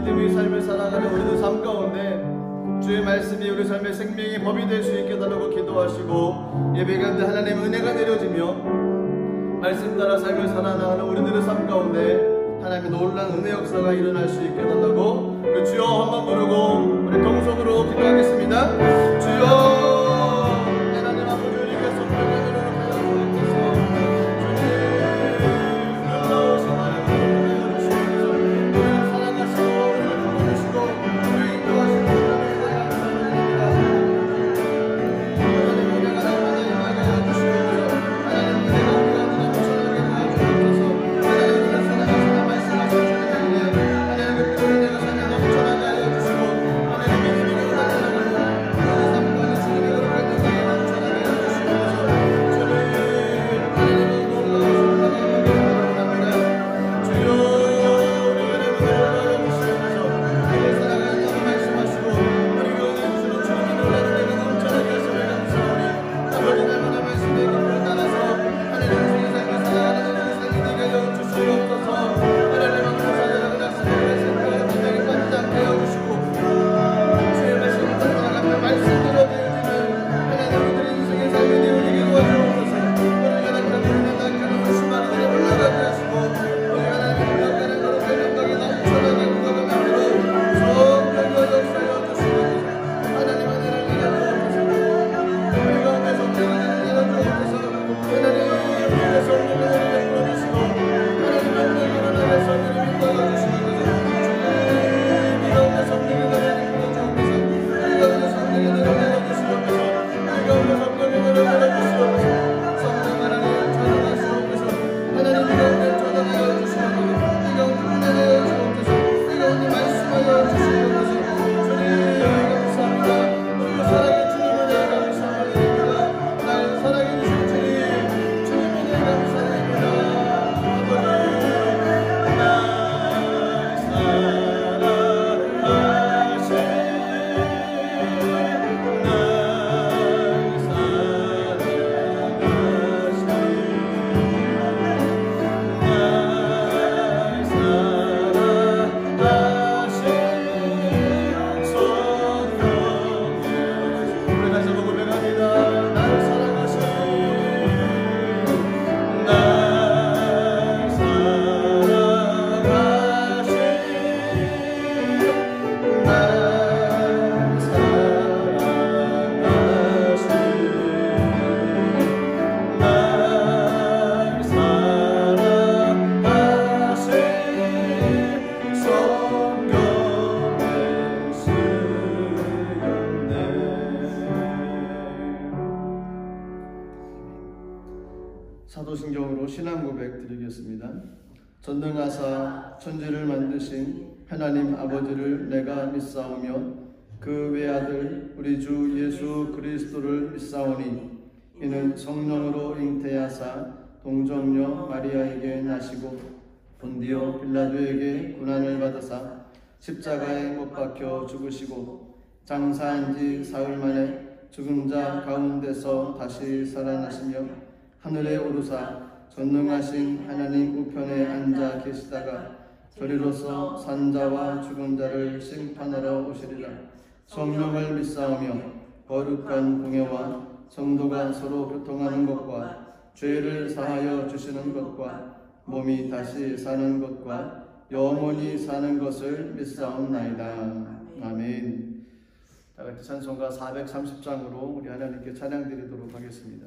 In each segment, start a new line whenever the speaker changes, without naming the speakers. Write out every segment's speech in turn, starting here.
믿음의 삶을 살아가는 우리들 삶 가운데 주의 말씀이 우리 삶의 생명의 법이 될 수 있게 달라고 기도하시고 예배 가운데 하나님의 은혜가 내려지며 말씀 따라 삶을 살아나가는 우리들의 삶 가운데 하나님의 놀라운 은혜 역사가 일어날 수 있게 달라고 우리 주여 한번 부르고 우리 동성으로 기도하겠습니다. 주여 하나님 아버지 우리에게 성령의 은혜로 하여 주옵소서. 주님 놀라우신 하나님의 은혜로 주시옵소서. 우리를 사랑하시고 우리를 부르시고 우리를 인도하시는 하나님의 은혜가 감사드립니다. 하나님의 은혜가 날마다 임하게 하여 주시옵소서. 하나님의 은혜가 우리가 넘쳐나게 하여 주옵소서. 하나님을 사랑하시는 말씀하신 주님의 은혜 하나님의 은혜가 삶에 넘쳐나게 하여 주시고 하나님의 힘이 나타나고 우리 삶 가운데 주님의 은혜가 넘쳐나게 하여 주시옵소서. 주님 하나님의 놀라우신 하나님의 은혜를 원합니다. 주여 우리 은혜 받으러 주시옵소서. 우리를 사랑하신다고 말씀하시고 우리가 은혜 주시는 주님의 놀라운 은혜가 넘쳐나게 하시며 감사하오니 아버지 날마다 말씀의 기쁨을 따라서 하나님의 주의 삶을 살아가는 우리 삶이 되게 하여 주시옵소서. 하나님 감사드리고 말씀을 말씀을 분명히 빠지지 않게 하여 주시고 주의 말씀을 따라가며 말씀대로 되어지는 하나님 우리들의 인생의 삶이 되어지게 도와주옵소서. 우리가 낙하는 낙하는 수많은 일에 올라가게 하시고 우리 하나님의 기억하는 거룩한 영광이 넘쳐나게 구하고 만들어 성령과 역사하여 주시옵소서. 하나님 은혜를 내려주옵소서. 우리 가운데 성령을 내려주옵소서. 하나님 우리의 성령을 내려주시고 하나님 명령이 일어나게 성령을 인도하여 주시옵소서. 주님 이 가운데 성령을 내려주옵소서. 이 가운데 성령을 내려주시옵소서. 이 가운데 성령을 내려주시옵소서. 성령 하나님 전하시옵소서. 하나님 이 가운데 전하여 주시옵소서. 이 가운데 은혜하여 주옵소서. 이 가운데 말씀하여 주시옵소서. 주님 감사합니다. 우리 사랑해 주님 은혜 감사드립니다. 날 사랑해 주신 주님 은혜 감사드립니다. 아버지 날 사랑하시네 사도신경으로 신앙 고백 드리겠습니다. 전능하사 천지를 만드신 하나님 아버지를 내가 믿사오며 그 외아들 우리 주 예수 그리스도를 믿사오니 이는 성령으로 잉태하사 동정녀 마리아에게 나시고 본디오 빌라도에게 고난을 받으사 십자가에 못 박혀 죽으시고 장사한 지 사흘 만에 죽은 자 가운데서 다시 살아나시며 하늘에 오르사 전능하신 하나님 우편에 앉아 계시다가 저리로서 산자와 죽은 자를 심판하러 오시리라. 성령을 믿사오며 거룩한 공예와 성도가 서로 교통하는 것과 죄를 사하여 주시는 것과 몸이 다시 사는 것과 영원히 사는 것을 믿사옵나이다. 아멘. 다같이 찬송가 430장으로 우리 하나님께 찬양 드리도록 하겠습니다.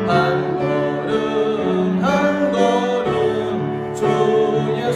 한 걸음 한 걸음 주 예수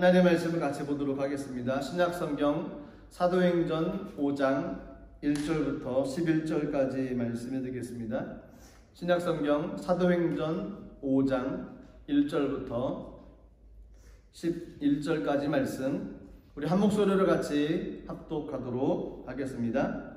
하나님의 말씀을 같이 보도록 하겠습니다. 신약성경 사도행전 5장 1절부터 11절까지 말씀해 드리겠습니다. 신약성경 사도행전 5장 1절부터 11절까지 말씀 우리 한 목소리로 같이 합독하도록 하겠습니다.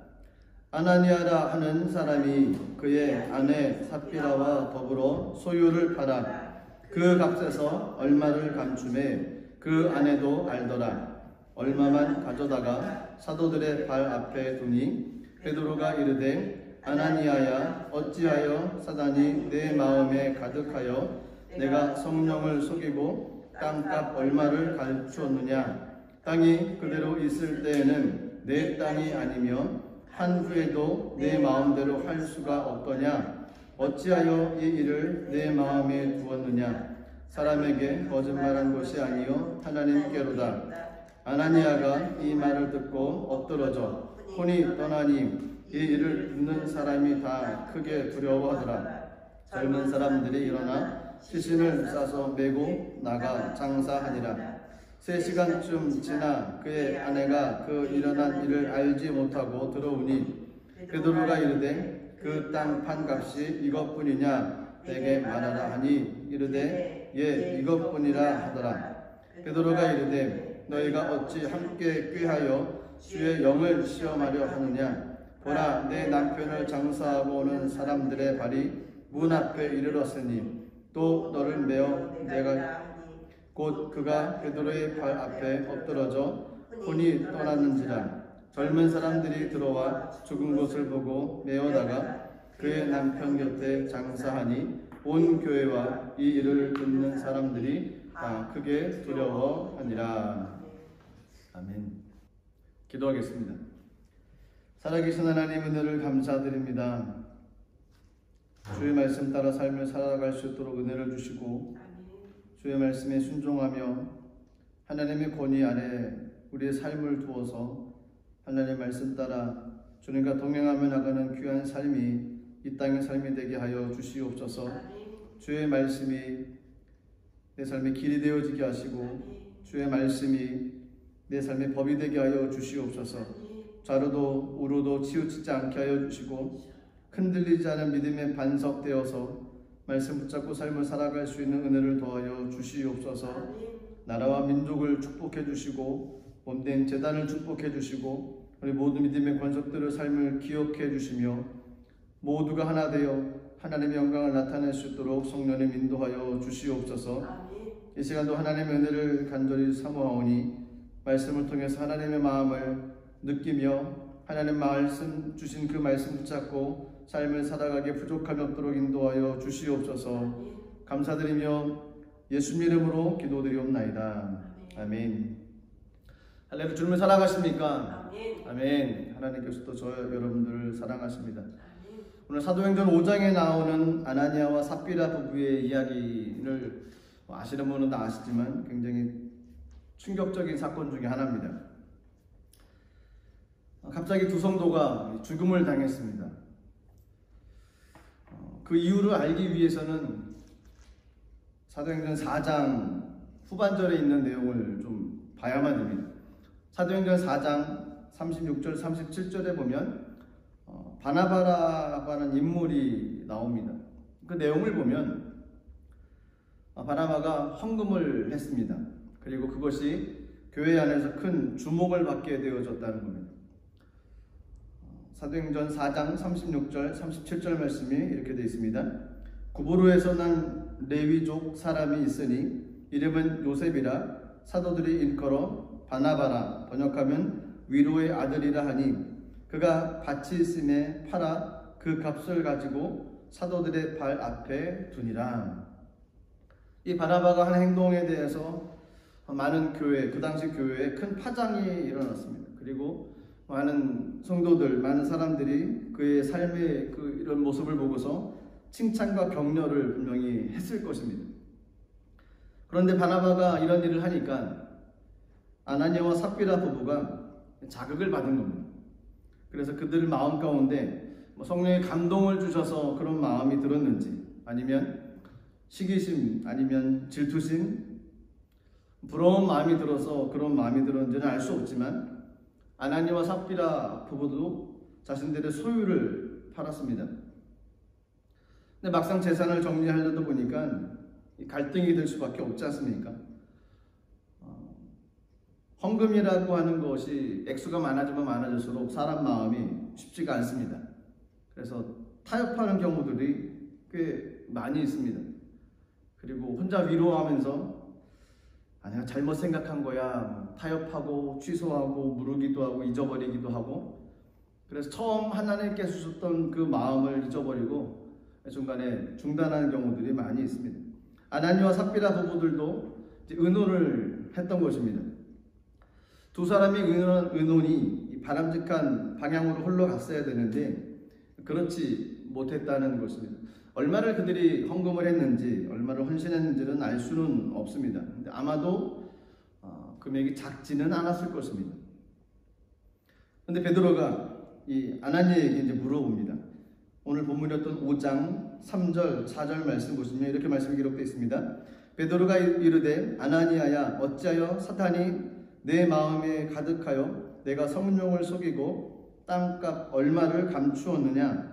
아나니아라 하는 사람이 그의 아내 삽비라와 더불어 소유를 팔아 그 값에서 얼마를 감춤해 그 아내도 알더라. 얼마만 가져다가 사도들의 발 앞에 두니 베드로가 이르되 아나니아야 어찌하여 사단이 내 마음에 가득하여 내가 성령을 속이고 땅값 얼마를 감추었느냐. 땅이 그대로 있을 때에는 내 땅이 아니며 한 후에도 내 마음대로 할 수가 없더냐. 어찌하여 이 일을 내 마음에 두었느냐. 사람에게 거짓말한 것이 아니요 하나님께로다. 아나니아가 이 말을 듣고 엎드러져 혼이 떠나니 이 일을 듣는 사람이 다 크게 두려워하더라. 젊은 사람들이 일어나 시신을 싸서 메고 나가 장사하니라. 3시간쯤 지나 그의 아내가 그 일어난 일을 알지 못하고 들어오니 베드로가 이르되 그 땅 판 값이 이것뿐이냐 내게 말하라 하니 이르되 예 이것뿐이라 하더라. 베드로가 이르되 너희가 어찌 함께 꾀하여 주의 영을 시험하려 하느냐. 보라 내 남편을 장사하고 오는 사람들의 발이 문 앞에 이르렀으니 또 너를 메어 내가 곧 그가 베드로의 발 앞에 엎드러져 혼이 떠났는지라. 젊은 사람들이 들어와 죽은 것을 보고 메어다가 그의 남편 곁에 장사하니 온 교회와 이 일을 듣는 사람들이 다 크게 두려워하니라. 아멘. 기도하겠습니다. 살아계신 하나님 은혜를 감사드립니다. 주의 말씀 따라 삶을 살아갈 수 있도록 은혜를 주시고 주의 말씀에 순종하며 하나님의 권위 아래 우리의 삶을 두어서 하나님의 말씀 따라 주님과 동행하며 나가는 귀한 삶이 이 땅의 삶이 되게 하여 주시옵소서. 주의 말씀이 내 삶의 길이 되어지게 하시고 주의 말씀이 내 삶의 법이 되게 하여 주시옵소서. 좌로도 우로도 치우치지 않게 하여 주시고 흔들리지 않은 믿음의 반석 되어서 말씀 붙잡고 삶을 살아갈 수 있는 은혜를 더하여 주시옵소서. 나라와 민족을 축복해 주시고 몸된 재단을 축복해 주시고 우리 모든 믿음의 권속들의 삶을 기억해 주시며 모두가 하나 되어 하나님의 영광을 나타낼 수 있도록 성령님 인도하여 주시옵소서. 이 시간도 하나님의 은혜를 간절히 사모하오니 말씀을 통해서 하나님의 마음을 느끼며 하나님 말씀 주신 그 말씀 붙잡고 삶을 살아가기에 부족함이 없도록 인도하여 주시옵소서. 감사드리며 예수님 이름으로 기도드리옵나이다. 아멘. 할렐루야. 주님을 사랑하십니까? 아멘. 하나님께서도 저 여러분들을 사랑하십니다. 오늘 사도행전 5장에 나오는 아나니아와 삽비라 부부의 이야기를 아시는 분은 다 아시지만 굉장히 충격적인 사건 중에 하나입니다. 갑자기 두 성도가 죽음을 당했습니다. 그 이유를 알기 위해서는 사도행전 4장 후반절에 있는 내용을 좀 봐야만 됩니다. 사도행전 4장 36절 37절에 보면 바나바라고 하는 인물이 나옵니다. 그 내용을 보면 바나바가 헌금을 했습니다. 그리고 그것이 교회 안에서 큰 주목을 받게 되어졌다는 겁니다. 사도행전 4장 36절 37절 말씀이 이렇게 되어 있습니다. 구브로에서 난 레위족 사람이 있으니 이름은 요셉이라 사도들이 일컬어 바나바라 번역하면 위로의 아들이라 하니 그가 밭이 있음에 팔아 그 값을 가지고 사도들의 발 앞에 두니라. 이 바나바가 한 행동에 대해서 많은 교회, 그 당시 교회에 큰 파장이 일어났습니다. 그리고 많은 성도들, 많은 사람들이 그의 삶의 이런 모습을 보고서 칭찬과 격려를 분명히 했을 것입니다. 그런데 바나바가 이런 일을 하니까 아나니아와 삽비라 부부가 자극을 받은 겁니다. 그래서 그들 마음 가운데 성령의 감동을 주셔서 그런 마음이 들었는지 아니면 시기심 아니면 질투심 부러운 마음이 들어서 그런 마음이 들었는지는 알 수 없지만 아나니와 삽비라 부부도 자신들의 소유를 팔았습니다. 근데 막상 재산을 정리하려다 보니까 갈등이 될 수밖에 없지 않습니까? 헌금이라고 하는 것이 액수가 많아지면 많아질수록 사람 마음이 쉽지가 않습니다. 그래서 타협하는 경우들이 꽤 많이 있습니다. 그리고 혼자 위로하면서 내가 잘못 생각한 거야, 타협하고 취소하고 무르기도 하고 잊어버리기도 하고, 그래서 처음 하나님께 주셨던 그 마음을 잊어버리고 중간에 중단하는 경우들이 많이 있습니다. 아나니와 삽비라 부부들도 의논을 했던 것입니다. 두 사람의 의논이 바람직한 방향으로 흘러갔어야 되는데 그렇지 못했다는 것입니다. 얼마를 그들이 헌금을 했는지, 얼마를 헌신했는지는 알 수는 없습니다. 근데 아마도 금액이 작지는 않았을 것입니다. 그런데 베드로가 이 아나니에게 이제 물어봅니다. 오늘 본문이었던 5장 3절 4절 말씀 보시면 이렇게 말씀이 기록되어 있습니다. 베드로가 이르되 아나니아야 어찌하여 사탄이 내 마음에 가득하여 내가 성령을 속이고 땅값 얼마를 감추었느냐.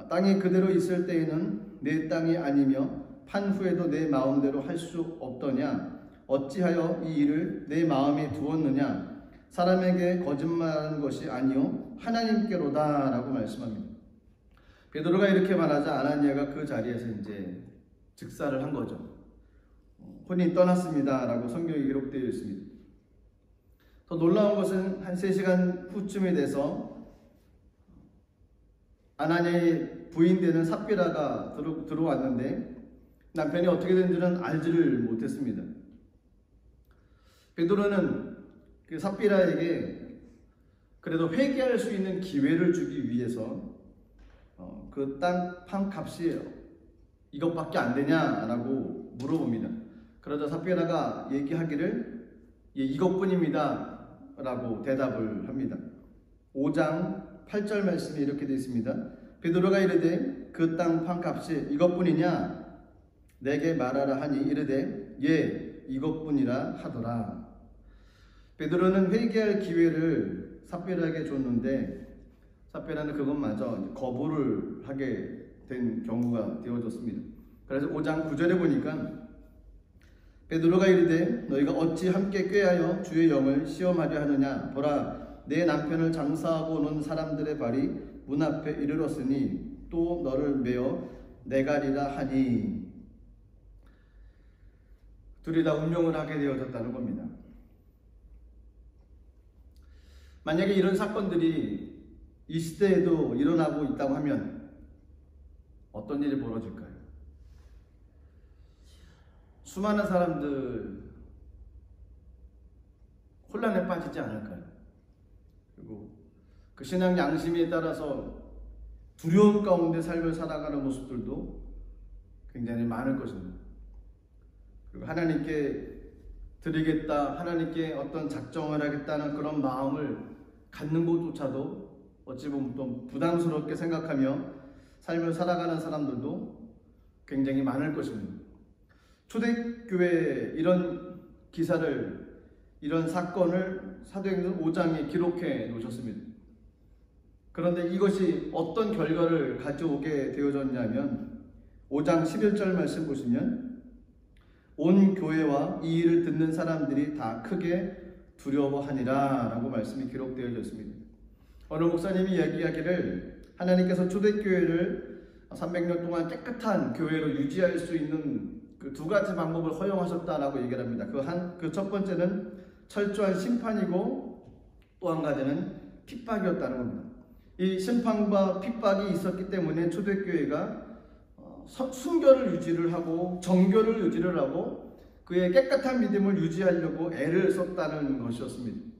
땅이 그대로 있을 때에는 내 땅이 아니며 판 후에도 내 마음대로 할 수 없더냐. 어찌하여 이 일을 내 마음에 두었느냐. 사람에게 거짓말하는 것이 아니요 하나님께로다 라고 말씀합니다. 베드로가 이렇게 말하자 아나니아가 그 자리에서 이제 즉사를 한 거죠. 혼이 떠났습니다 라고 성경에 기록되어 있습니다. 더 놀라운 것은 한 3시간 후쯤이 돼서 아나니아의 부인되는 삽비라가 들어왔는데 남편이 어떻게 된지는 알지를 못했습니다. 베드로는 그 삽비라에게 그래도 회개할 수 있는 기회를 주기 위해서 그 땅 판 값이 이것밖에 안 되냐라고 물어봅니다. 그러자 삽비라가 얘기하기를 예, 이것뿐입니다 라고 대답을 합니다. 5장 8절 말씀이 이렇게 되어 있습니다. 베드로가 이르되 그 땅 판 값이 이것뿐이냐 내게 말하라 하니 이르되 예 이것뿐이라 하더라. 베드로는 회개할 기회를 삽비라에게 줬는데 삽비라는 그것마저 거부를 하게 된 경우가 되어졌습니다. 그래서 5장 9절에 보니까 베드로가 이르되 너희가 어찌 함께 꾀하여 주의 영을 시험하려 하느냐. 보라 내 남편을 장사하고 오는 사람들의 발이 문 앞에 이르렀으니 또 너를 메어 내가리라 하니. 둘이 다 운명을 하게 되어졌다는 겁니다. 만약에 이런 사건들이 이 시대에도 일어나고 있다고 하면 어떤 일이 벌어질까요? 수많은 사람들 혼란에 빠지지 않을까요? 그리고 그 신앙 양심에 따라서 두려움 가운데 삶을 살아가는 모습들도 굉장히 많을 것입니다. 그리고 하나님께 드리겠다, 하나님께 어떤 작정을 하겠다는 그런 마음을 갖는 것조차도 어찌 보면 또 부담스럽게 생각하며 삶을 살아가는 사람들도 굉장히 많을 것입니다. 초대교회에 이런 기사를, 이런 사건을 사도행전 5장에 기록해 놓으셨습니다. 그런데 이것이 어떤 결과를 가져오게 되어졌냐면 5장 11절 말씀 보시면 온 교회와 이 일을 듣는 사람들이 다 크게 두려워하니라 라고 말씀이 기록되어 있습니다. 어느 목사님이 이야기하기를 하나님께서 초대교회를 300년 동안 깨끗한 교회로 유지할 수 있는 그 2가지 방법을 허용하셨다라고 얘기를 합니다. 그 첫 번째는 철저한 심판이고 또 한 가지는 핍박이었다는 겁니다. 이 심판과 핍박이 있었기 때문에 초대교회가 순결을 유지를 하고 정결을 유지를 하고 그의 깨끗한 믿음을 유지하려고 애를 썼다는 것이었습니다.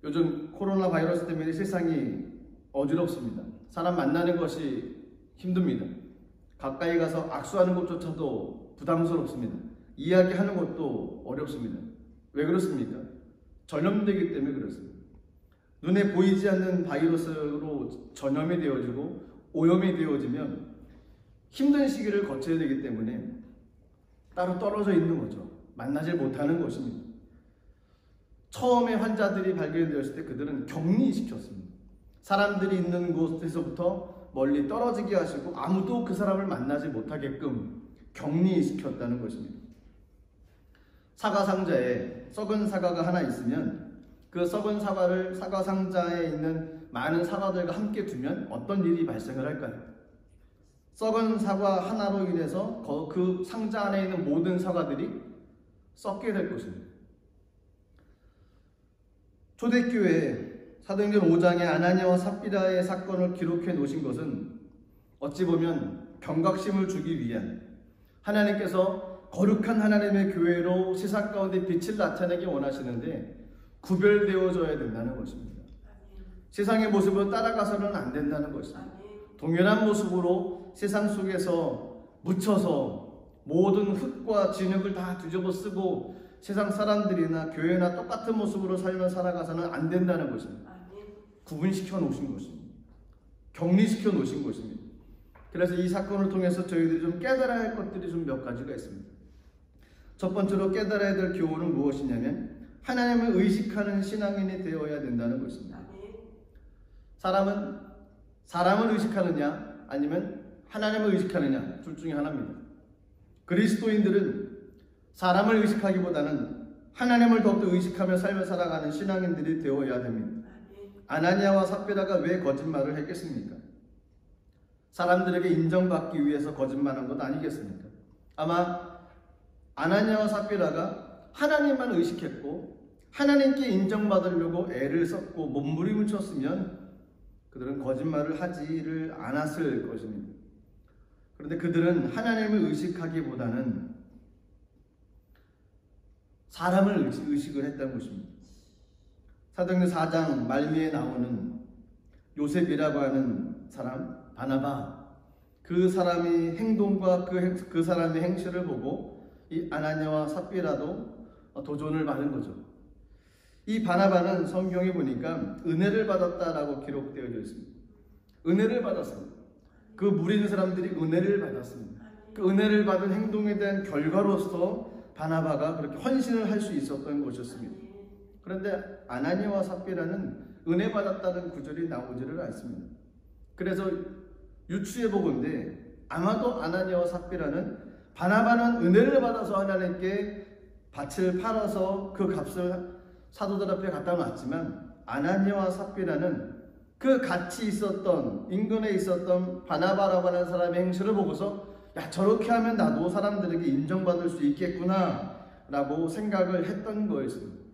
요즘 코로나 바이러스 때문에 세상이 어지럽습니다. 사람 만나는 것이 힘듭니다. 가까이 가서 악수하는 것조차도 부담스럽습니다. 이야기하는 것도 어렵습니다. 왜 그렇습니까? 전염되기 때문에 그렇습니다. 눈에 보이지 않는 바이러스로 전염이 되어지고 오염이 되어지면 힘든 시기를 거쳐야 되기 때문에 따로 떨어져 있는 거죠. 만나질 못하는 것입니다. 처음에 환자들이 발견되었을 때 그들은 격리시켰습니다. 사람들이 있는 곳에서부터 멀리 떨어지게 하시고 아무도 그 사람을 만나지 못하게끔 격리시켰다는 것입니다. 사과 상자에 썩은 사과가 하나 있으면 그 썩은 사과를 사과 상자에 있는 많은 사과들과 함께 두면 어떤 일이 발생을 할까요? 썩은 사과 하나로 인해서 그 상자 안에 있는 모든 사과들이 썩게 될 것입니다. 초대교회에 사도행전 5장에 아나니아와 삽비라의 사건을 기록해 놓으신 것은 어찌 보면 경각심을 주기 위한, 하나님께서 거룩한 하나님의 교회로 세상 가운데 빛을 나타내기 원하시는데 구별되어져야 된다는 것입니다. 세상의 모습을 따라가서는 안 된다는 것입니다. 동일한 모습으로 세상 속에서 묻혀서 모든 흙과 진흙을 다 뒤집어 쓰고 세상 사람들이나 교회나 똑같은 모습으로 살며 살아가서는 안 된다는 것입니다. 구분시켜 놓으신 것입니다. 격리시켜 놓으신 것입니다. 그래서 이 사건을 통해서 저희들이 좀 깨달아야 할 것들이 좀 몇 가지가 있습니다. 첫 번째로 깨달아야 될 교훈은 무엇이냐면 하나님을 의식하는 신앙인이 되어야 된다는 것입니다. 사람은 사람을 의식하느냐 아니면 하나님을 의식하느냐 둘 중에 하나입니다. 그리스도인들은 사람을 의식하기보다는 하나님을 더욱더 의식하며 삶을 살아가는 신앙인들이 되어야 됩니다. 아나니아와 삽비라가 왜 거짓말을 했겠습니까? 사람들에게 인정받기 위해서 거짓말한 것 아니겠습니까? 아마 아나니아와 삽비라가 하나님만 의식했고 하나님께 인정받으려고 애를 썼고 몸부림을 쳤으면 그들은 거짓말을 하지를 않았을 것입니다. 그런데 그들은 하나님을 의식하기보다는 사람을 의식을 했다는 것입니다. 사도행전 4장 말미에 나오는 요셉이라고 하는 사람, 바나바, 그 사람의 행동과 그 사람의 행실을 보고 이 아나니아와 삽비라도 도전을 받은 거죠. 이 바나바는 성경에 보니까 은혜를 받았다라고 기록되어 있습니다. 은혜를 받았습니다. 그 무리는 사람들이 은혜를 받았습니다. 그 은혜를 받은 행동에 대한 결과로서 바나바가 그렇게 헌신을 할 수 있었던 것이었습니다. 그런데 아나니아와 삽비라는 은혜 받았다는 구절이 나오지를 않습니다. 그래서 유추해 보건대 아마도 아나니아와 삽비라는 바나바는 은혜를 받아서 하나님께 밭을 팔아서 그 값을 사도들 앞에 갖다 놨지만 아나니아와 삽비라는 그 같이 있었던 인근에 있었던 바나바라고 하는 사람의 행실을 보고서 야, 저렇게 하면 나도 사람들에게 인정받을 수 있겠구나 라고 생각을 했던 거였습니다.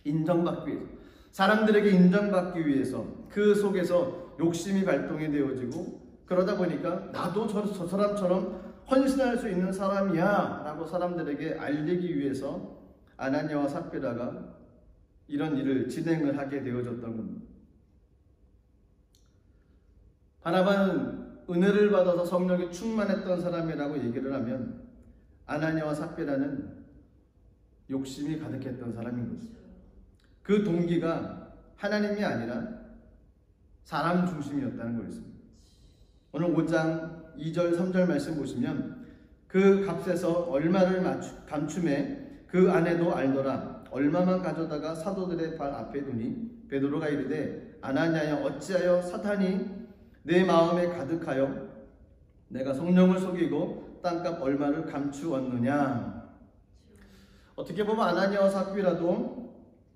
인정받기 위해서, 사람들에게 인정받기 위해서 그 속에서 욕심이 발동이 되어지고 그러다 보니까 나도 저 사람처럼 헌신할 수 있는 사람이야 라고 사람들에게 알리기 위해서 아나니아와 삽비라가 이런 일을 진행을 하게 되어졌던 겁니다. 바나바는 은혜를 받아서 성령이 충만했던 사람이라고 얘기를 하면 아나니아와 삽비라는 욕심이 가득했던 사람인 것이죠. 그 동기가 하나님이 아니라 사람 중심이었다는 거였습니다. 오늘 5장 2절 3절 말씀 보시면 그 값에서 얼마를 감춤해 그 아내도 알더라. 얼마만 가져다가 사도들의 발 앞에 두니 베드로가 이르되 아나니아여 어찌하여 사탄이 내 마음에 가득하여 내가 성령을 속이고 땅값 얼마를 감추었느냐. 어떻게 보면 아나니아와 삽비라도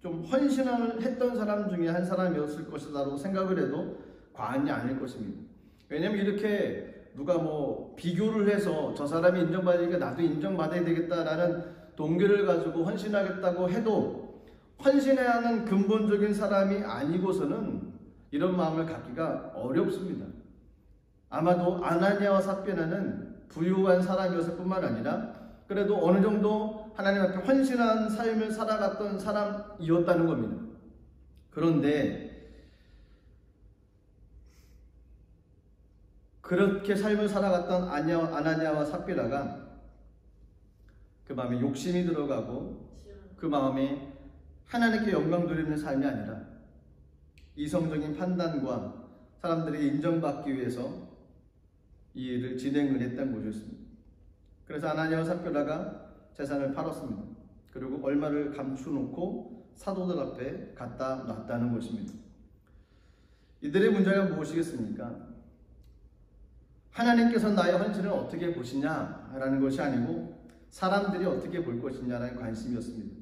좀 헌신을 했던 사람 중에 한 사람이었을 것이다라고 생각을 해도 과언이 아닐 것입니다. 왜냐하면 이렇게 누가 비교를 해서 저 사람이 인정받으니까 나도 인정받아야 되겠다라는 동기를 가지고 헌신하겠다고 해도 헌신해야 하는 근본적인 사람이 아니고서는 이런 마음을 갖기가 어렵습니다. 아마도 아나니아와 삽비라는 부유한 사람이었을 뿐만 아니라 그래도 어느 정도 하나님 앞에 헌신한 삶을 살아갔던 사람이었다는 겁니다. 그런데 그렇게 삶을 살아갔던 아나니아와 삽비라가 그 마음에 욕심이 들어가고 그 마음에 하나님께 영광 돌리는 삶이 아니라 이성적인 판단과 사람들에게 인정받기 위해서 이 일을 진행을 했던 것이었습니다. 그래서 아나니아와 삽비라가 재산을 팔았습니다.
그리고 얼마를 감추놓고 사도들 앞에 갖다 놨다는 것입니다. 이들의 문제가 무엇이겠습니까? 하나님께서 나의 헌신을 어떻게 보시냐라는 것이 아니고 사람들이 어떻게 볼 것이냐라는 관심이었습니다.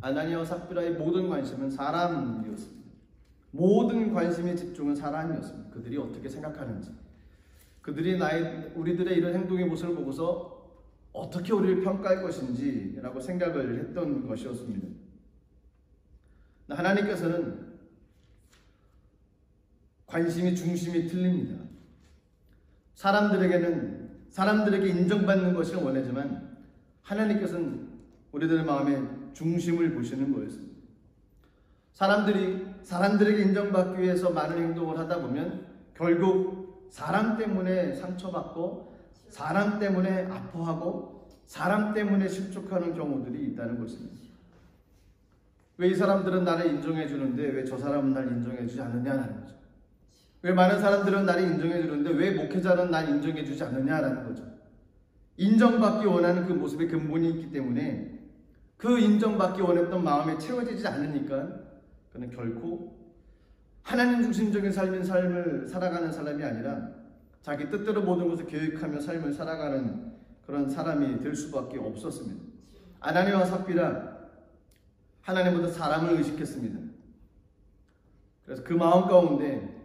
아나니아와 삽비라의 모든 관심은 사람이었습니다. 모든 관심의 집중은 사람이었습니다. 그들이 어떻게 생각하는지, 그들이 우리들의 이런 행동의 모습을 보고서 어떻게 우리를 평가할 것인지라고 생각을 했던 것이었습니다. 하나님께서는 관심이 중심이 틀립니다. 사람들에게 인정받는 것을 원하지만 하나님께서는 우리들의 마음의 중심을 보시는 거였습니다. 사람들에게 인정받기 위해서 많은 행동을 하다 보면 결국 사람 때문에 상처받고 사람 때문에 아파하고 사람 때문에 실족하는 경우들이 있다는 것입니다. 왜 이 사람들은 나를 인정해 주는데 왜 저 사람은 날 인정해 주지 않느냐라는 거죠. 왜 많은 사람들은 나를 인정해 주는데 왜 목회자는 날 인정해 주지 않느냐라는 거죠. 인정받기 원하는 그 모습의 근본이 있기 때문에 그 인정받기 원했던 마음에 채워지지 않으니까 그는 결코 하나님 중심적인 삶을 살아가는 사람이 아니라 자기 뜻대로 모든 것을 계획하며 삶을 살아가는 그런 사람이 될 수밖에 없었습니다. 아나니아와 삽비라 하나님보다 사람을 의식했습니다. 그래서 그 마음 가운데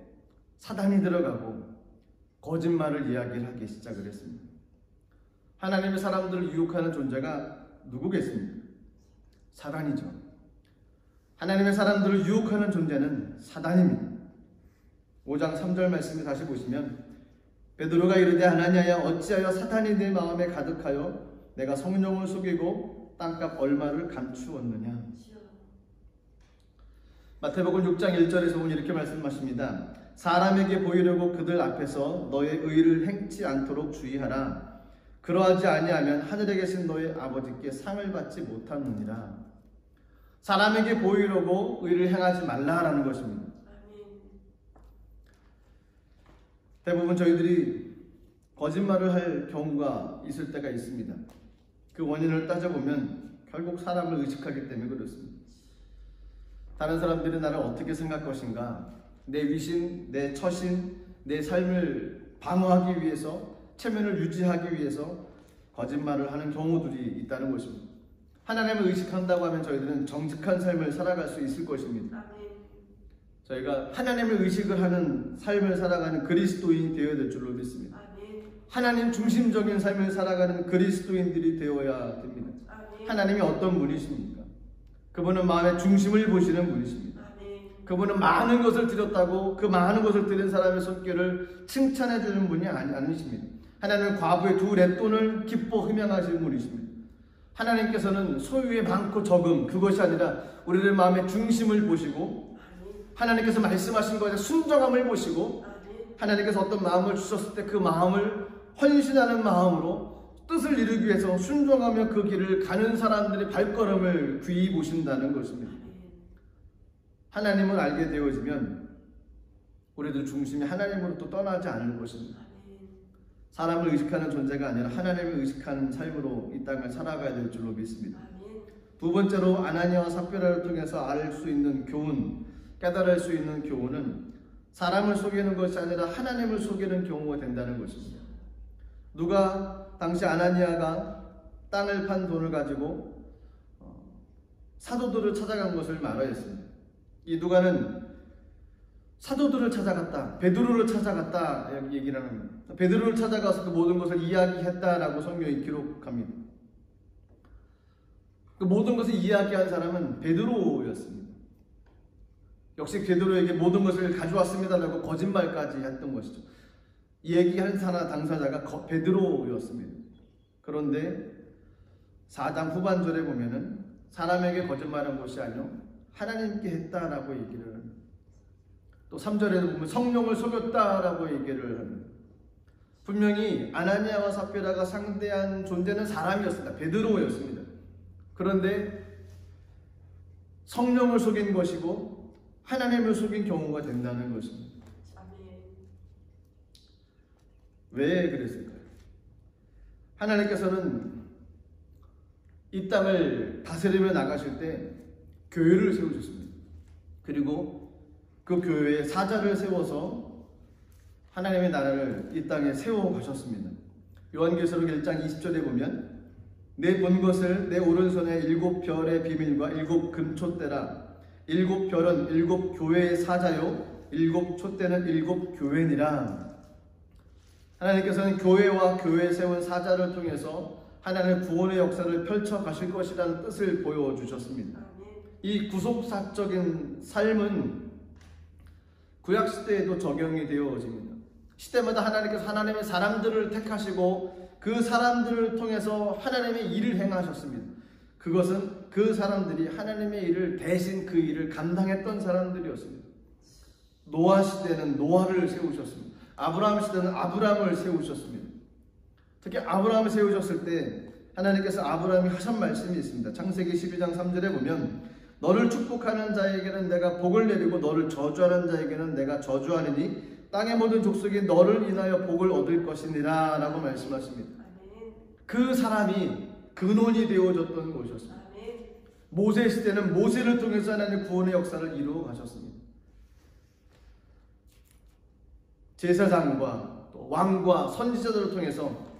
사단이 들어가고 거짓말을 이야기하기 시작을 했습니다. 하나님의 사람들을 유혹하는 존재가 누구겠습니까? 사단이죠. 하나님의 사람들을 유혹하는 존재는 사단입니다. 5장 3절 말씀을 다시 보시면 베드로가 이르되 아나니아야 어찌하여 사탄이 내 마음에 가득하여 내가 성령을 속이고 땅값 얼마를 감추었느냐. 마태복음 6장 1절에서 보면 이렇게 말씀하십니다. 사람에게 보이려고 그들 앞에서 너의 의를 행치 않도록 주의하라. 그러하지 아니하면 하늘에 계신 너의 아버지께 상을 받지 못하느니라. 사람에게 보이려고 의를 행하지 말라라는 것입니다. 대부분 저희들이 거짓말을 할 경우가 있을 때가 있습니다. 그 원인을 따져보면 결국 사람을 의식하기 때문에 그렇습니다. 다른 사람들이 나를 어떻게 생각할 것인가, 내 위신, 내 처신, 내 삶을 방어하기 위해서, 체면을 유지하기 위해서 거짓말을 하는 경우들이 있다는 것입니다. 하나님을 의식한다고 하면 저희들은 정직한 삶을 살아갈 수 있을 것입니다. 저희가 하나님을 의식을 하는 삶을 살아가는 그리스도인이 되어야 될 줄로 믿습니다. 하나님 중심적인 삶을 살아가는 그리스도인들이 되어야 됩니다. 하나님이 어떤 분이십니까? 그분은 마음의 중심을 보시는 분이십니다. 그분은 많은 것을 드렸다고 그 많은 것을 드린 사람의 손길을 칭찬해 주는 분이 아니십니다. 하나님은 과부의 2 렛돈을 기뻐 흠양하시는 분이십니다. 하나님께서는 소유의 많고 적음, 그것이 아니라 우리들 마음의 중심을 보시고 하나님께서 말씀하신 것에 순종함을 보시고 하나님께서 어떤 마음을 주셨을 때 그 마음을 헌신하는 마음으로 뜻을 이루기 위해서 순종하며 그 길을 가는 사람들의 발걸음을 귀히 보신다는 것입니다. 하나님을 알게 되어지면 우리들 중심이 하나님으로부터 떠나지 않을 것입니다. 사람을 의식하는 존재가 아니라 하나님을 의식하는 삶으로 이 땅을 살아가야 될 줄로 믿습니다. 두 번째로 아나니아와 삽비라를 통해서 알 수 있는 교훈, 깨달을 수 있는 교훈은 사람을 속이는 것이 아니라 하나님을 속이는 경우가 된다는 것입니다. 누가 당시 아나니아가 땅을 판 돈을 가지고 사도들을 찾아간 것을 말하였습니다. 이 누가는 사도들을 찾아갔다, 베드로를 찾아갔다 이렇게 얘기를 합니다. 베드로를 찾아가서 그 모든 것을 이야기했다라고 성경이 기록합니다. 그 모든 것을 이야기한 사람은 베드로였습니다. 역시 베드로에게 모든 것을 가져왔습니다라고 거짓말까지 했던 것이죠. 이 얘기한 사람 당사자가 베드로였습니다. 그런데 4장 후반절에 보면은 사람에게 거짓말한 것이 아니요 하나님께 했다라고 얘기를 합니다. 또 3절에도 보면 성령을 속였다라고 얘기를 합니다. 분명히 아나니아와 삽비라가 상대한 존재는 사람이었습니다. 베드로였습니다. 그런데 성령을 속인 것이고 하나님을 속인 경우가 된다는 것입니다. 왜 그랬을까요? 하나님께서는 이 땅을 다스리며 나가실 때 교회를 세우셨습니다. 그리고 그 교회에 사자를 세워서 하나님의 나라를 이 땅에 세워 가셨습니다. 요한계시록 1장 20절에 보면 내 본 것을 내 오른손에 7별의 비밀과 7 금촛대라. 7별은 7 교회의 사자요 7 촛대는 7 교회니라. 하나님께서는 교회와 교회에 세운 사자를 통해서 하나님의 구원의 역사를 펼쳐 가실 것이라는 뜻을 보여주셨습니다. 이 구속사적인 삶은 구약시대에도 적용이 되어집니다. 시대마다 하나님께서 하나님의 사람들을 택하시고 그 사람들을 통해서 하나님의 일을 행하셨습니다. 그것은 그 사람들이 하나님의 일을 대신 그 일을 감당했던 사람들이었습니다. 노아 시대는 노아를 세우셨습니다. 아브라함 시대는 아브라함을 세우셨습니다. 특히 아브라함을 세우셨을 때 하나님께서 아브라함이 하신 말씀이 있습니다. 창세기 12장 3절에 보면 너를 축복하는 자에게는 내가 복을 내리고 너를 저주하는 자에게는 내가 저주하느니 땅의 모든 족속이 너를 인하여 복을 얻을 것이니라 라고 말씀하십니다. 그 사람이 근원이 되어졌던 것이었습니다. 모세 시대는 모세를 통해서 하나님의 구원의 역사를 이루어 가셨습니다. 제사장과 또 왕과 선지자들을 통해서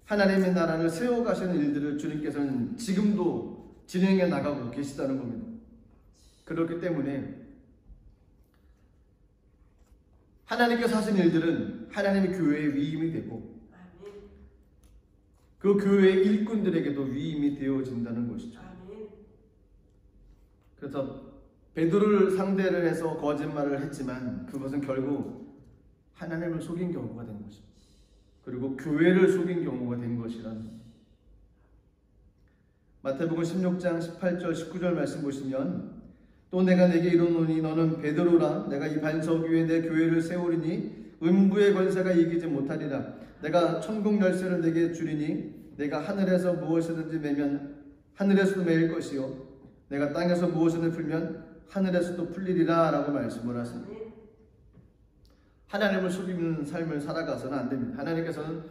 하나님의 나라를 세워가시는 일들을 주님께서는 지금도 진행해 나가고 계시다는 겁니다. 그렇기 때문에 하나님께서 하신 일들은 하나님의 교회에 위임이 되고 그 교회의 일꾼들에게도 위임이 되어진다는 것이죠. 그래서 베드로를 상대를 해서 거짓말을 했지만 그것은 결국 하나님을 속인 경우가 된 것입니다. 그리고 교회를 속인 경우가 된 것이라는 겁니다. 마태복음 16장 18절 19절 말씀 보시면 또 내가 내게 이르노니 너는 베드로라. 내가 이 반석 위에 내 교회를 세우리니 음부의 권세가 이기지 못하리라. 내가 천국 열쇠를 내게 주리니 내가 하늘에서 무엇이든지 매면 하늘에서도 매일 것이요 내가 땅에서 무엇을 풀면 하늘에서도 풀리리라 라고 말씀을 하십니다. 하나님을 속이는 삶을 살아가서는 안 됩니다. 하나님께서는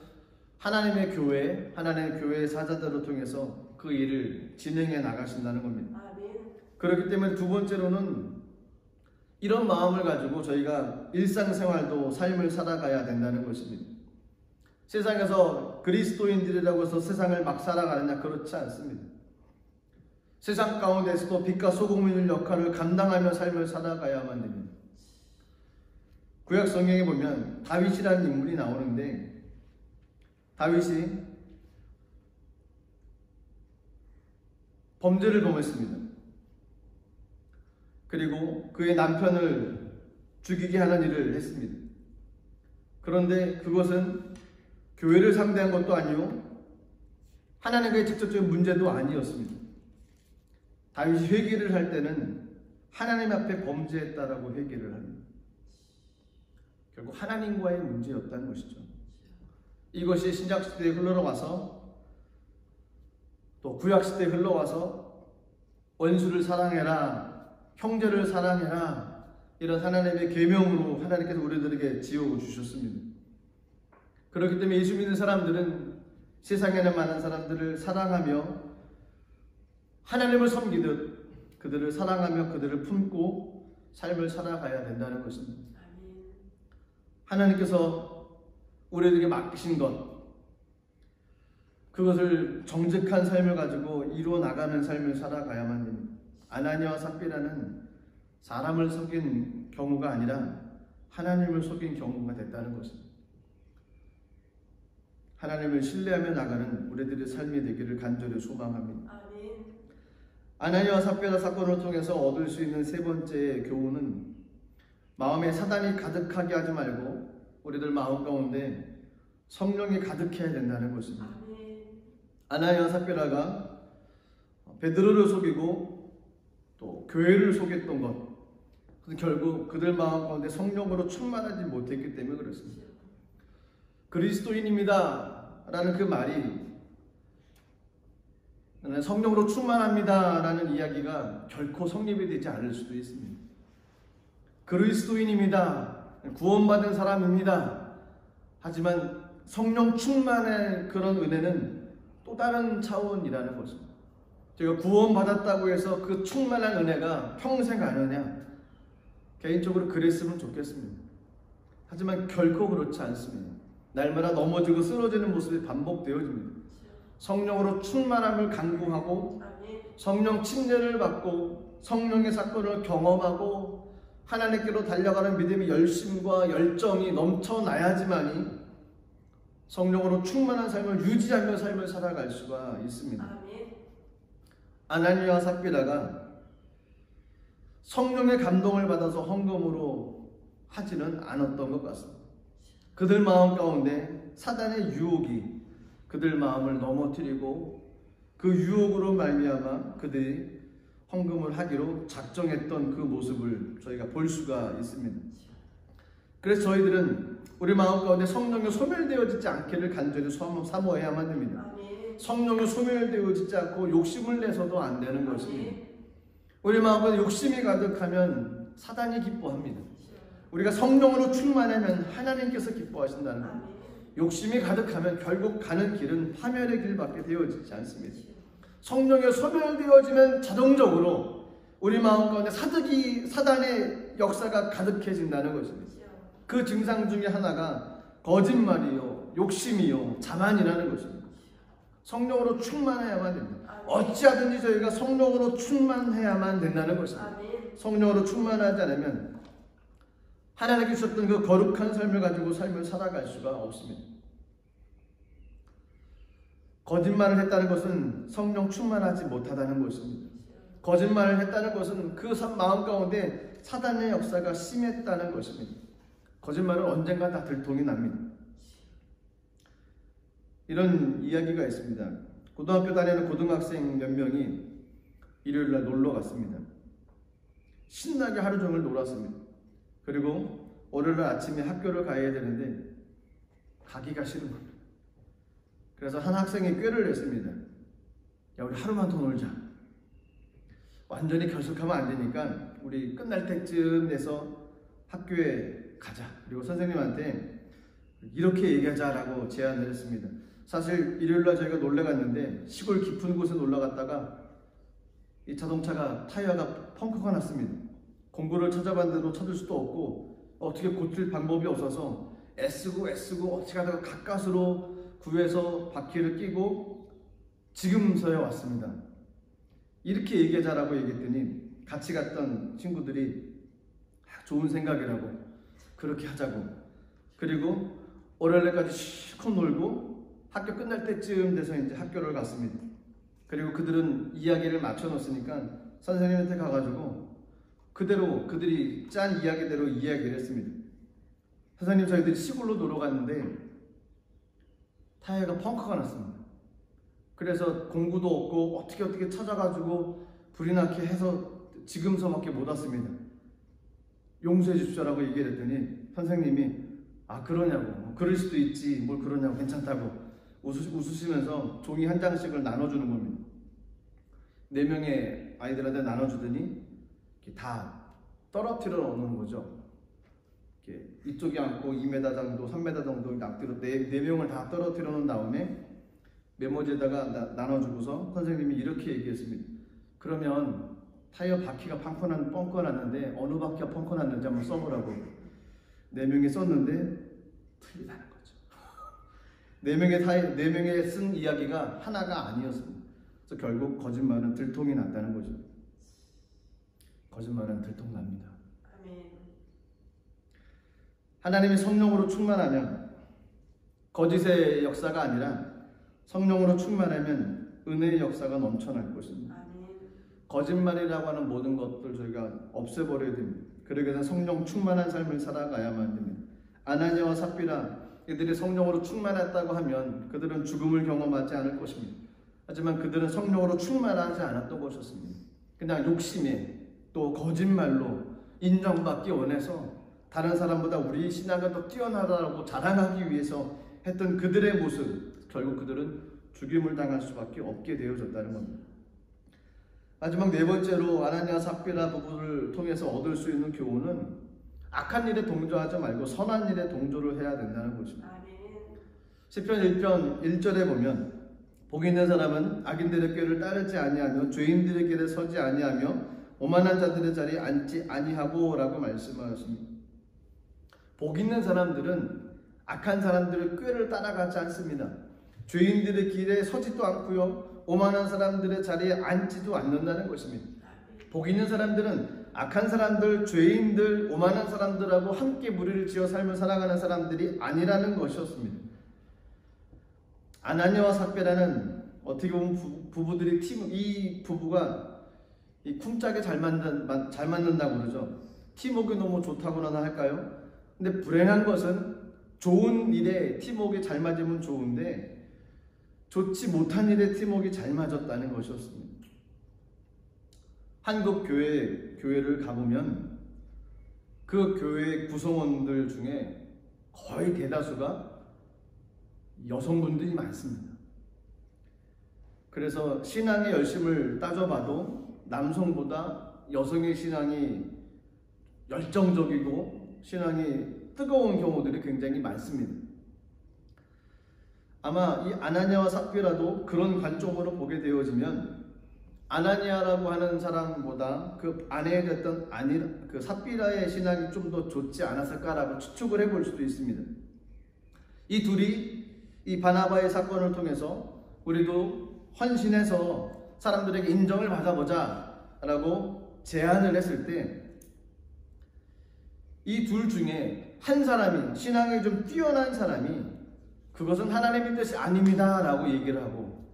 하나님의 교회, 하나님의 교회의 사자들을 통해서 그 일을 진행해 나가신다는 겁니다. 그렇기 때문에 두 번째로는 이런 마음을 가지고 저희가 일상생활도 삶을 살아가야 된다는 것입니다. 세상에서 그리스도인들이라고 해서 세상을 막 살아가느냐? 그렇지 않습니다. 세상 가운데서도 빛과 소금의 역할을 감당하며 삶을 살아가야만 됩니다. 구약 성경에 보면 다윗이라는 인물이 나오는데 다윗이 범죄를 범했습니다. 그리고 그의 남편을 죽이게 하는 일을 했습니다. 그런데 그것은 교회를 상대한 것도 아니요 하나님과의 직접적인 문제도 아니었습니다. 다윗이 회개를 할 때는 하나님 앞에 범죄했다라고 회개를 합니다. 결국 하나님과의 문제였다는 것이죠. 이것이 신약시대에 흘러가서 또 구약시대에 흘러가서 원수를 사랑해라, 형제를 사랑해라, 이런 하나님의 계명으로 하나님께서 우리들에게 지어주셨습니다. 그렇기 때문에 예수 믿는 사람들은 세상에는 많은 사람들을 사랑하며 하나님을 섬기듯 그들을 사랑하며 그들을 품고 삶을 살아가야 된다는 것입니다. 하나님께서 우리에게 맡기신 것, 그것을 정직한 삶을 가지고 이루어 나가는 삶을 살아가야만 됩니다. 아나니아와 삽비라는 사람을 속인 경우가 아니라 하나님을 속인 경우가 됐다는 것입니다. 하나님을 신뢰하며 나가는 우리들의 삶이 되기를 간절히 소망합니다. 아나니아와 삽비라 사건을 통해서 얻을 수 있는 세 번째 교훈은 마음에 사단이 가득하게 하지 말고 우리들 마음 가운데 성령이 가득해야 된다는 것입니다. 아나니아와 삽비라가 베드로를 속이고 또 교회를 속였던 것, 결국 그들 마음 가운데 성령으로 충만하지 못했기 때문에 그렇습니다. 그리스도인입니다 라는 그 말이 성령으로 충만합니다 라는 이야기가 결코 성립이 되지 않을 수도 있습니다. 그리스도인입니다, 구원받은 사람입니다, 하지만 성령 충만의 그런 은혜는 또 다른 차원이라는 것입니다. 제가 구원받았다고 해서 그 충만한 은혜가 평생 가느냐? 개인적으로 그랬으면 좋겠습니다. 하지만 결코 그렇지 않습니다. 날마다 넘어지고 쓰러지는 모습이 반복되어집니다. 성령으로 충만함을 강구하고 성령 침례를 받고 성령의 사건을 경험하고 하나님께로 달려가는 믿음의 열심과 열정이 넘쳐나야지만이 성령으로 충만한 삶을 유지하며 삶을 살아갈 수가 있습니다. 아나니아와 삽비라가 성령의 감동을 받아서 헌금으로 하지는 않았던 것 같습니다. 그들 마음 가운데 사단의 유혹이 그들 마음을 넘어뜨리고 그 유혹으로 말미암아 그들이 헌금을 하기로 작정했던 그 모습을 저희가 볼 수가 있습니다. 그래서 저희들은 우리 마음 가운데 성령이 소멸되어지지 않기를 간절히 사모해야만 됩니다. 성령이 소멸되어지지 않고 욕심을 내서도 안 되는 것입니다. 우리 마음에 욕심이 가득하면 사단이 기뻐합니다. 우리가 성령으로 충만하면 하나님께서 기뻐하신다는 겁니다. 욕심이 가득하면 결국 가는 길은 파멸의 길밖에 되어지지 않습니다. 성령이 소멸되어지면 자동적으로 우리 마음 가운데 사단의 역사가 가득해진다는 것입니다. 그 증상 중에 하나가 거짓말이요, 욕심이요, 자만이라는 것입니다. 성령으로 충만해야만 됩니다. 어찌하든지 저희가 성령으로 충만해야만 된다는 것입니다. 성령으로 충만하지 않으면 하나님께 주셨던 그 거룩한 삶을 가지고 삶을 살아갈 수가 없습니다. 거짓말을 했다는 것은 성령 충만하지 못하다는 것입니다. 거짓말을 했다는 것은 그 마음 가운데 사단의 역사가 심했다는 것입니다. 거짓말은 언젠가 다 들통이 납니다. 이런 이야기가 있습니다. 고등학교 다니는 고등학생 몇 명이 일요일날 놀러 갔습니다. 신나게 하루 종일 놀았습니다. 그리고 월요일 아침에 학교를 가야 되는데 가기가 싫은 겁니다. 그래서 한 학생이 꾀를 냈습니다. 야, 우리 하루만 더 놀자. 완전히 결석하면 안 되니까 우리 끝날 때쯤 돼서 학교에 가자. 그리고 선생님한테 이렇게 얘기하자라고 제안을 했습니다. 사실 일요일날 저희가 놀러 갔는데 시골 깊은 곳에 놀러 갔다가 이 자동차가 타이어가 펑크가 났습니다. 공구를 찾아봤는데도 찾을 수도 없고 어떻게 고칠 방법이 없어서 애쓰고 어떻게 하다가 가까스로 구해서 바퀴를 끼고 지금서야 왔습니다. 이렇게 얘기하자라고 얘기했더니 같이 갔던 친구들이 좋은 생각이라고 그렇게 하자고, 그리고 월요일까지 실컷 놀고 학교 끝날 때쯤 돼서 이제 학교를 갔습니다. 그리고 그들은 이야기를 맞춰놓았으니까 선생님한테 가가지고 그대로 그들이 짠 이야기대로 이야기를 했습니다. 선생님, 저희들이 시골로 놀러 갔는데 타이어가 펑크가 났습니다. 그래서 공구도 없고 어떻게 찾아가지고 불이 나게 해서 지금서밖에 못 왔습니다. 용서해 주십시오라고 얘기를 했더니 선생님이 아 그러냐고, 그럴 수도 있지, 뭘 그러냐고, 괜찮다고 웃으시면서 종이 한 장씩을 나눠주는 겁니다. 4명의 아이들한테 나눠주더니 다 떨어뜨려 놓는 거죠. 이쪽이 앉고 2m 정도, 3m 정도 앞뒤로 4명을 다 떨어뜨려 놓은 다음에 메모지에다가 나눠주고서 선생님이 이렇게 얘기했습니다. 그러면 타이어 바퀴가 펑크 났는데 어느 바퀴가 펑크 났는지 한번 써보라고. 4명이 썼는데 틀리다는 거죠. 4명의 쓴 이야기가 하나가 아니었습니다. 그래서 결국 거짓말은 들통이 났다는 거죠. 거짓말은 들통납니다. 하나님이 성령으로 충만하면 거짓의 역사가 아니라 성령으로 충만하면 은혜의 역사가 넘쳐날 것입니다. 거짓말이라고 하는 모든 것들 저희가 없애버려야 됩니다. 그러기 위해서 성령 충만한 삶을 살아가야만 됩니다. 아나니아와 삽비라 이들이 성령으로 충만했다고 하면 그들은 죽음을 경험하지 않을 것입니다. 하지만 그들은 성령으로 충만하지 않았던 것이었습니다. 그냥 욕심에 또 거짓말로 인정받기 원해서 다른 사람보다 우리 신앙을 더 뛰어나다고 자랑하기 위해서 했던 그들의 모습, 결국 그들은 죽임을 당할 수밖에 없게 되어졌다는 겁니다. 마지막 4번째로 아나니아 삽비라 부부를 통해서 얻을 수 있는 교훈은 악한 일에 동조하지 말고 선한 일에 동조를 해야 된다는 것입니다. 시편 1편 1절에 보면 복 있는 사람은 악인들의 꾀를 따르지 아니하며 죄인들의 길에 서지 아니하며 오만한 자들의 자리에 앉지 아니하고라고 말씀하십니다. 복 있는 사람들은 악한 사람들의 꾀를 따라가지 않습니다. 죄인들의 길에 서지도 않고요, 오만한 사람들의 자리에 앉지도 않는다는 것입니다. 복 있는 사람들은 악한 사람들, 죄인들, 오만한 사람들하고 함께 무리를 지어 삶을 살아가는 사람들이 아니라는 것이었습니다. 아나니아와 삽비라는 어떻게 보면 부부들이 이 부부가 이 쿵짝에 잘 맞는다고 그러죠. 팀워크 너무 좋다고나 할까요? 근데 불행한 것은 좋은 일에 팀워크가 잘 맞으면 좋은데 좋지 못한 일에 팀워크가 잘 맞았다는 것이었습니다. 한국 교회를 가보면 그 교회 구성원들 중에 거의 대다수가 여성분들이 많습니다. 그래서 신앙의 열심을 따져봐도 남성보다 여성의 신앙이 열정적이고 신앙이 뜨거운 경우들이 굉장히 많습니다. 아마 이 아나니아와 삽비라도 그런 관점으로 보게 되어지면 아나니아라고 하는 사람보다 그 아내에 됐던 그 삽비라의 신앙이 좀 더 좋지 않았을까라고 추측을 해볼 수도 있습니다. 이 둘이 이 바나바의 사건을 통해서 우리도 헌신해서 사람들에게 인정을 받아보자 라고 제안을 했을 때 이 둘 중에 한 사람이, 신앙이 좀 뛰어난 사람이 그것은 하나님의 뜻이 아닙니다 라고 얘기를 하고,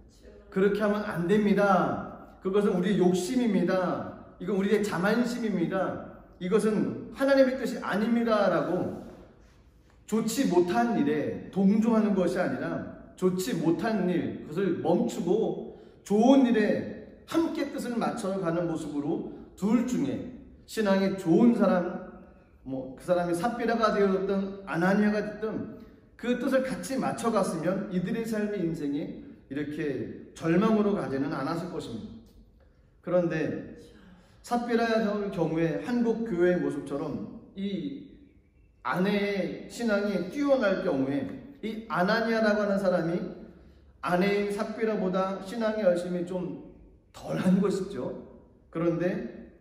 그렇게 하면 안 됩니다, 그것은 우리의 욕심입니다, 이건 우리의 자만심입니다, 이것은 하나님의 뜻이 아닙니다 라고 좋지 못한 일에 동조하는 것이 아니라 좋지 못한 일, 그것을 멈추고 좋은 일에 함께 뜻을 맞춰가는 모습으로 둘 중에 신앙이 좋은 사람, 그 사람이 삽비라가 되었든 아나니아가 됐든 그 뜻을 같이 맞춰갔으면 이들의 삶의 인생이 이렇게 절망으로 가지는 않았을 것입니다. 그런데 삽비라의 경우에 한국 교회의 모습처럼 이 아내의 신앙이 뛰어날 경우에 이 아나니아라고 하는 사람이 아내인 삽비라보다 신앙의 열심이 좀 덜한 것이죠. 그런데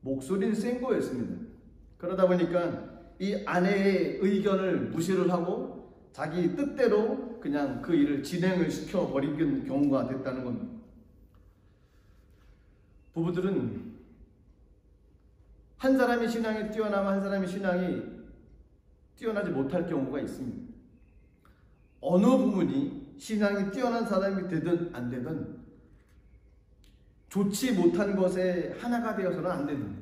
목소리는 센 거였습니다. 그러다 보니까 이 아내의 의견을 무시를 하고 자기 뜻대로 그냥 그 일을 진행을 시켜버린 경우가 됐다는 겁니다. 부부들은 한 사람이 신앙이 뛰어나면 한 사람이 신앙이 뛰어나지 못할 경우가 있습니다. 어느 부분이 신앙이 뛰어난 사람이 되든 안 되든 좋지 못한 것에 하나가 되어서는 안 됩니다.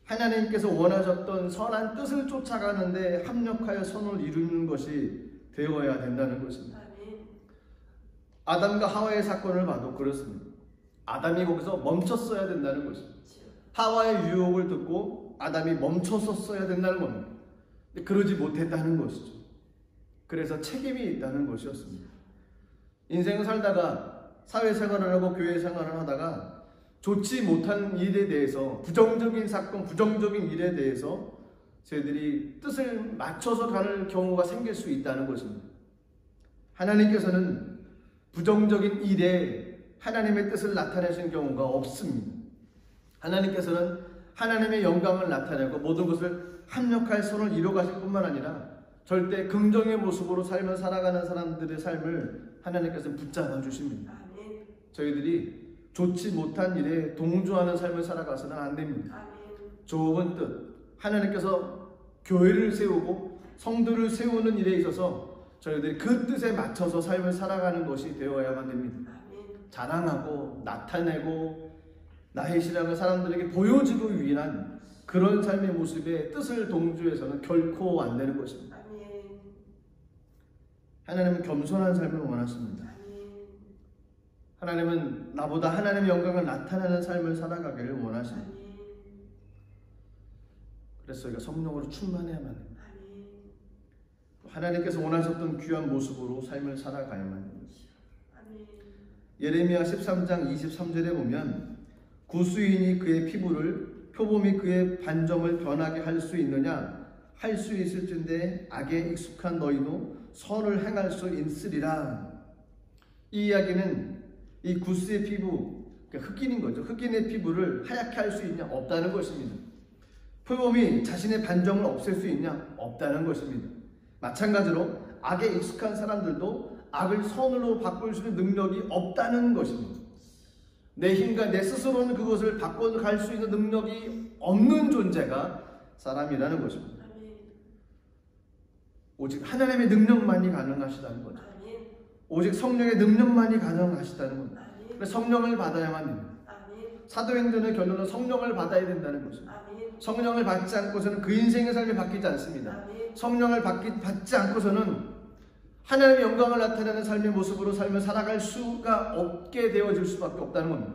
하나님께서 원하셨던 선한 뜻을 쫓아가는데 합력하여 선을 이루는 것이 되어야 된다는 것입니다. 아담과 하와의 사건을 봐도 그렇습니다. 아담이 거기서 멈췄어야 된다는 것입니다. 하와의 유혹을 듣고 아담이 멈췄었어야 된다는 겁니다. 그러지 못했다는 것이죠. 그래서 책임이 있다는 것이었습니다. 인생을 살다가 사회생활을 하고 교회생활을 하다가 좋지 못한 일에 대해서, 부정적인 사건, 부정적인 일에 대해서 저희들이 뜻을 맞춰서 가는 경우가 생길 수 있다는 것입니다. 하나님께서는 부정적인 일에 하나님의 뜻을 나타내신 경우가 없습니다. 하나님께서는 하나님의 영광을 나타내고 모든 것을 합력할 선을 이루어가실 뿐만 아니라 절대 긍정의 모습으로 삶을 살아가는 사람들의 삶을 하나님께서는 붙잡아 주십니다. 저희들이 좋지 못한 일에 동조하는 삶을 살아가서는 안 됩니다. 좋은 뜻, 하나님께서 교회를 세우고 성도를 세우는 일에 있어서 저희들이 그 뜻에 맞춰서 삶을 살아가는 것이 되어야만 됩니다. 자랑하고 나타내고 나의 신앙을 사람들에게 보여주기 위한 그런 삶의 모습에 뜻을 동조해서는 결코 안 되는 것입니다. 하나님은 겸손한 삶을 원하십니다. 하나님은 나보다 하나님의 영광을 나타내는 삶을 살아가기를 원하십니다. 그래서 우리가 성령으로 충만해야만 합니다. 하나님께서 원하셨던 귀한 모습으로 삶을 살아가야만 합니다. 예레미야 13장 23절에 보면 구수인이 그의 피부를 표범이 그의 반점을 변하게 할 수 있느냐? 할 수 있을진데 악에 익숙한 너희도 선을 행할 수 있으리라. 이 이야기는 이 구스의 피부, 그러니까 흑인인 거죠. 흑인의 피부를 하얗게 할 수 있냐? 없다는 것입니다. 표범이 자신의 반점을 없앨 수 있냐? 없다는 것입니다. 마찬가지로 악에 익숙한 사람들도 악을 선으로 바꿀 수 있는 능력이 없다는 것입니다. 내 힘과 내 스스로는 그것을 바꿔갈 수 있는 능력이 없는 존재가 사람이라는 것입니다. 오직 하나님의 능력만이 가능하시다는 거죠. 오직 성령의 능력만이 가능하시다는 겁니다. 성령을 받아야만 됩니다. 사도행전의 결론은 성령을 받아야 된다는 것입니다. 성령을 받지 않고서는 그 인생의 삶이 바뀌지 않습니다. 성령을 받지 않고서는 하나님의 영광을 나타내는 삶의 모습으로 삶을 살아갈 수가 없게 되어질 수밖에 없다는 겁니다.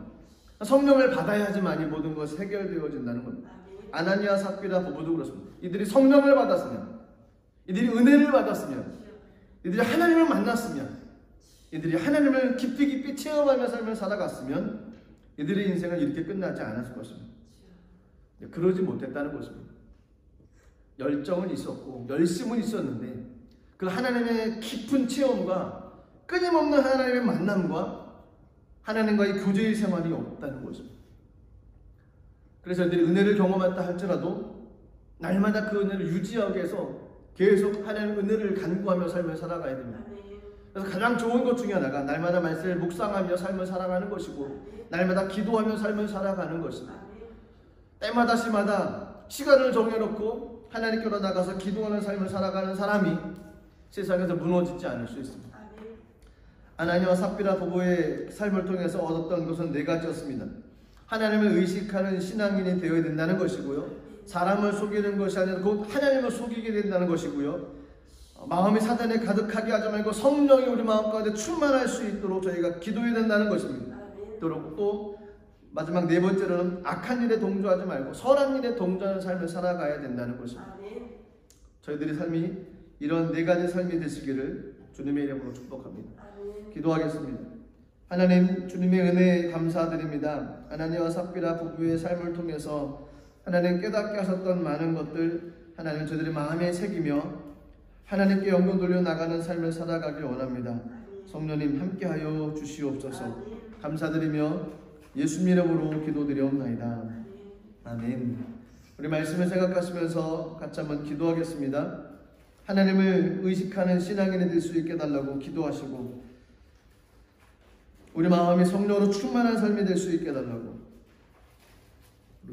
성령을 받아야지만이 모든 것이 해결되어진다는 겁니다. 아나니아 삽비라 부부도 그렇습니다. 이들이 성령을 받았으면, 이들이 은혜를 받았으면, 이들이 하나님을 만났으면, 이들이 하나님을 깊이 체험하며 삶을 살아갔으면 이들의 인생은 이렇게 끝나지 않았을 것입니다. 그러지 못했다는 것입니다. 열정은 있었고 열심은 있었는데 그 하나님의 깊은 체험과 끊임없는 하나님의 만남과 하나님과의 교제의 생활이 없다는 것입니다. 그래서 이들이 은혜를 경험했다 할지라도 날마다 그 은혜를 유지하기 위해서 계속 하나님의 은혜를 간구하며 삶을 살아가야 됩니다. 그래서 가장 좋은 것 중에 하나가 날마다 말씀을 묵상하며 삶을 살아가는 것이고 날마다 기도하며 삶을 살아가는 것입니다. 때마다 시마다 시간을 정해놓고 하나님께로 나가서 기도하는 삶을 살아가는 사람이 세상에서 무너지지 않을 수 있습니다. 아나니아와 삽비라 부부의 삶을 통해서 얻었던 것은 4가지였습니다. 하나님을 의식하는 신앙인이 되어야 된다는 것이고요. 사람을 속이는 것이 아니라 곧 하나님을 속이게 된다는 것이고요. 마음이 사단에 가득하게 하지 말고 성령이 우리 마음 가운데 충만할 수 있도록 저희가 기도해야 된다는 것입니다. 또 마지막 4번째로는 악한 일에 동조하지 말고 선한 일에 동조하는 삶을 살아가야 된다는 것입니다. 저희들의 삶이 이런 4가지 삶이 되시기를 주님의 이름으로 축복합니다. 기도하겠습니다. 하나님, 주님의 은혜에 감사드립니다. 아나니아와 삽비라 부부의 삶을 통해서 하나님 깨닫게 하셨던 많은 것들 하나님 저희들의 마음에 새기며 하나님께 영광 돌려 나가는 삶을 살아가길 원합니다. 성령님 함께하여 주시옵소서. 감사드리며 예수님 이름으로 기도드리옵나이다. 아멘. 우리 말씀을 생각하시면서 같이 한번 기도하겠습니다. 하나님을 의식하는 신앙인이 될 수 있게 해달라고 기도하시고 우리 마음이 성령으로 충만한 삶이 될 수 있게 해달라고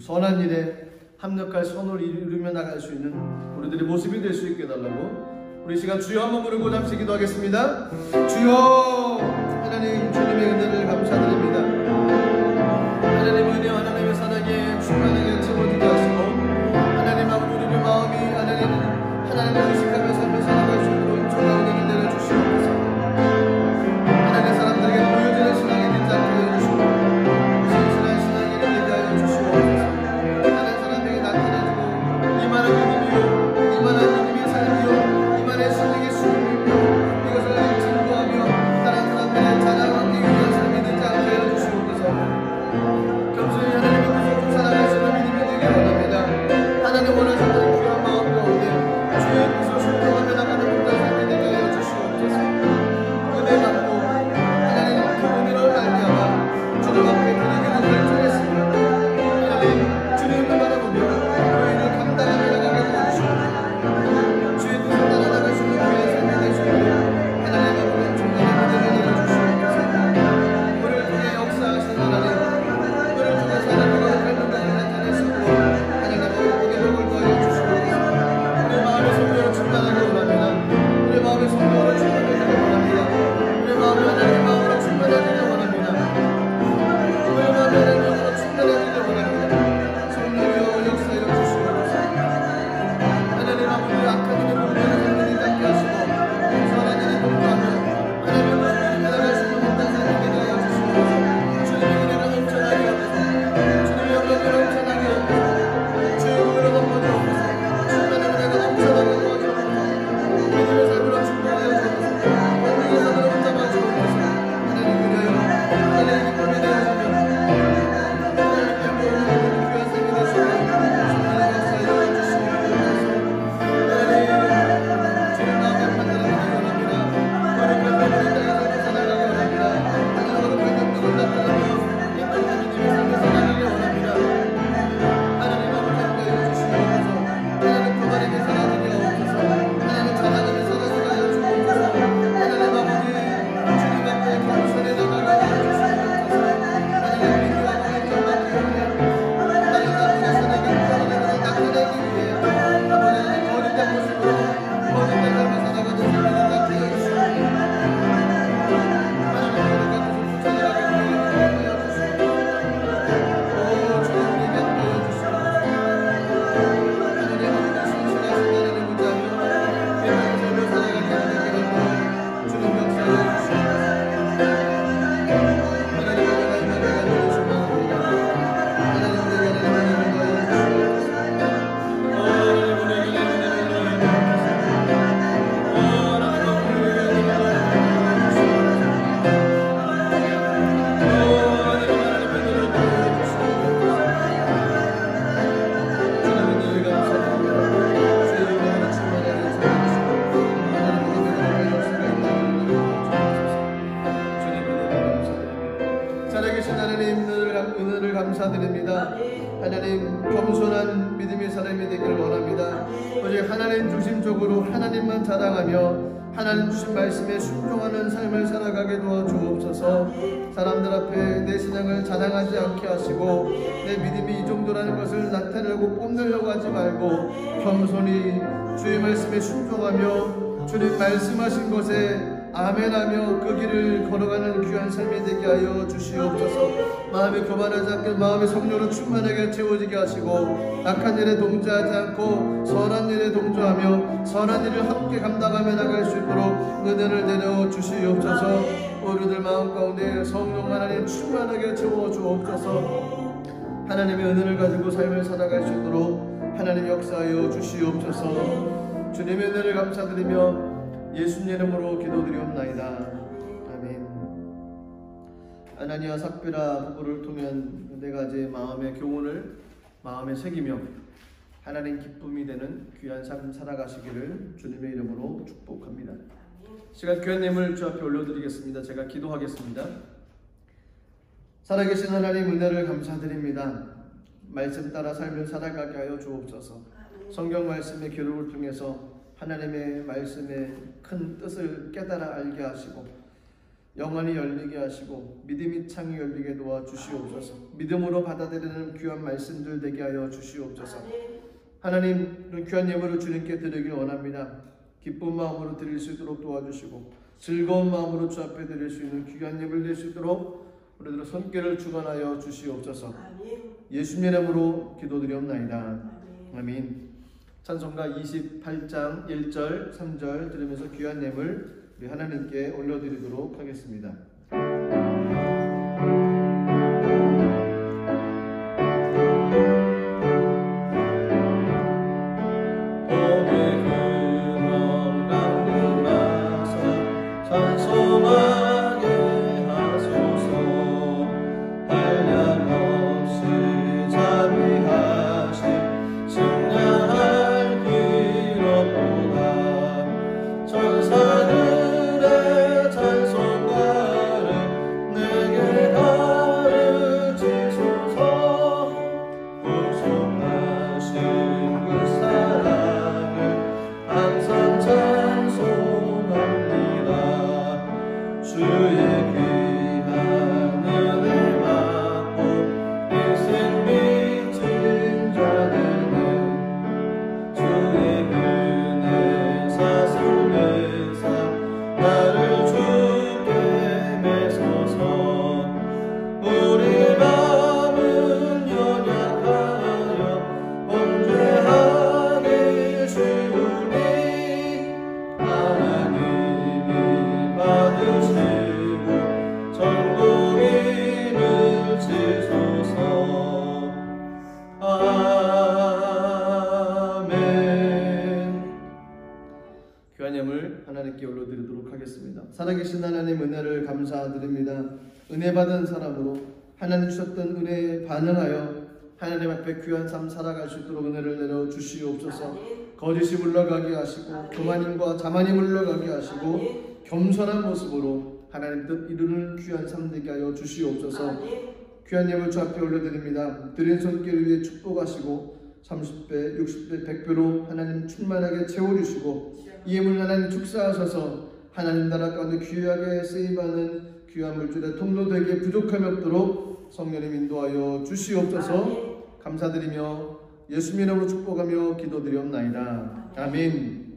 선한 일에 합력할 선을 이루며 나갈 수 있는 우리들의 모습이 될 수 있게 해달라고 우리 시간 주여 한번 부르고 잠시 기도하겠습니다. 주여, 하나님 주님의 은혜를 감사드립니다. 하나님의 은혜 하나님의 사랑에 충만하게 채워주게 하시고 하나님 아버지 우리의 마음이 하나님을 의식하며 삶을 살아갈 수 있도록 정한 은혜를 내려주시옵소서. 하나님 사람들에게 보여지는 신앙이 되지 않게 해주시고 신실한 신앙이 되게 하여 주시옵소서. 다른 사람에게 나타내주고 이만한 믿음이요 이만한 믿음의 삶이요 이만의 신에게 수용이며 이것을 증거하며 다른 사람들의 자랑하기 위한 삶이 되지 않게 해주시옵소서. 겸손히 하나님의 뜻을 살아가시는 믿음이 되게 원합니다. 하나님 원하시는 귀한 마음 가운데 주의 뜻을 순종하며 나가는 모든 삶이 되게 하여 주시옵소서. 은혜 받고 하나님 그 은혜를 알게하여 주님 앞에 드리기를 결정했습니다. 하나님 주님을 바라보며 그 일을 감당하며 나가게 해주시옵소서. 주의 뜻을 따라나가시는 귀한 삶이 되시고 하나님 앞에 충만한 은혜를 내려주시옵소서. 우리를 통해 역사하신 하나님 우리를 통해서 하나님과 활동하게 나타내시고 하나님 앞에 복을 구하여 주시옵소서. 우리 마음의 성령을 충만하게 원합니다. 우리 마음의 성령을 충만하게 원합니다. 우리 마음이 하나님의 마음으로 충만하게 원합니다. 우리 마음이 하나님의 마음으로 충만하게 원합니다. 성령이여 역사하여 주시옵소서. 하나님 아버지 악한 일에 동조하는 삶이 닿게 하시고 선한 일에 동조하며 하나님의 모습을 따라갈 수 있는 모든 삶이 되게 하여 주시옵소서. 주님의 은혜를 넘쳐나게 하소서. 주님의 영광을 넘쳐나게 하소서. 주의 은혜를 넘쳐나게 하소서. 충만한 은혜가 넘쳐나게 도와주옵소서. 믿음의 삶으로 충만하여 주옵소서. 영광의 삶으로 붙잡아 주옵소서. 하나님 그리하여 하나님의 기쁨이 되어주며 하나님께 모든 귀한 삶이 되시고 주님의 역사에 주시옵소서. 하나님 주님 마음에 판단하기 원합니다. 거룩한 삶을 살아가기 원합니다. 하나님 은혜를 감사드립니다. 하나님 겸손한 믿음의 사람이 되기를 원합니다. 오직 하나님 중심적으로 하나님만 자랑하며 하나님 주신 말씀에 순종하는 삶을 살아가게 도와주옵소서. 사람들 앞에 내 신앙을 자랑하지 않게 하시고 내 믿음이 이 정도라는 것을 나타내려고 뽐내려고 하지 말고 겸손히 주의 말씀에 순종하며 주님 말씀하신 것에 아멘하며 그 길을 걸어가는 귀한 삶이 되게 하여 주시옵소서. 마음이 교만하지 않게 마음의 성령으로 충만하게 채워지게 하시고 악한 일에 동조하지 않고 선한 일에 동조하며 선한 일을 함께 감당하며 나갈 수 있도록 은혜를 내려 주시옵소서. 우리들 마음 가운데 성령 하나님 충만하게 채워 주옵소서. 하나님의 은혜를 가지고 삶을 살아갈 수 있도록 하나님 역사하여 주시옵소서. 주님의 은혜를 감사드리며 예수님 이름으로 기도드리옵나이다. 아멘. 아나니아 삽비라 부부를 통한 네 가지 마음의 교훈을 마음에 새기며 하나님 기쁨이 되는 귀한 삶 살아가시기를 주님의 이름으로 축복합니다. 시간 귀한 예물 주 앞에 올려드리겠습니다. 제가 기도하겠습니다. 살아계신 하나님 은혜를 감사드립니다. 말씀 따라 삶을 살아가게 하여 주옵소서. 성경 말씀의 기록을 통해서 하나님의 말씀의 큰 뜻을 깨달아 알게 하시고 영안이 열리게 하시고 믿음의 창이 열리게 도와주시옵소서. 믿음으로 받아들이는 귀한 말씀들 되게 하여 주시옵소서. 하나님 귀한 예물을 주님께 드리길 원합니다. 기쁜 마음으로 드릴 수 있도록 도와주시고 즐거운 마음으로 주 앞에 드릴 수 있는 귀한 예물 될 수 있도록 우리들의 손길을 주관하여 주시옵소서. 예수님 이름으로 기도드리옵나이다. 아멘. 찬송가 28장 1절 3절 들으면서 귀한 예물 우리 하나님께 올려드리도록 하겠습니다. 하나님께 올려드리도록 하겠습니다. 살아계신 하나님 은혜를 감사드립니다. 은혜 받은 사람으로 하나님 주셨던 은혜에 반응하여 하나님 앞에 귀한 삶 살아갈 수 있도록 은혜를 내려 주시옵소서. 거짓이 물러가게 하시고 교만임과 자만이 물러가게 하시고 겸손한 모습으로 하나님 뜻 이루는 귀한 삶 되게 하여 주시옵소서. 귀한 예물 주 앞에 올려드립니다. 드린 손길 위에 축복하시고 30배, 60배, 100배로 하나님 충만하게 채워주시고 이 예물 하나님 축사하셔서 하나님 나라 가운데 귀하게 쓰임받는 귀한 물질의 통로 되게 부족함이 없도록 성령님 인도하여 주시옵소서. 감사드리며 예수님 이름으로 축복하며 기도드리옵나이다. 아멘.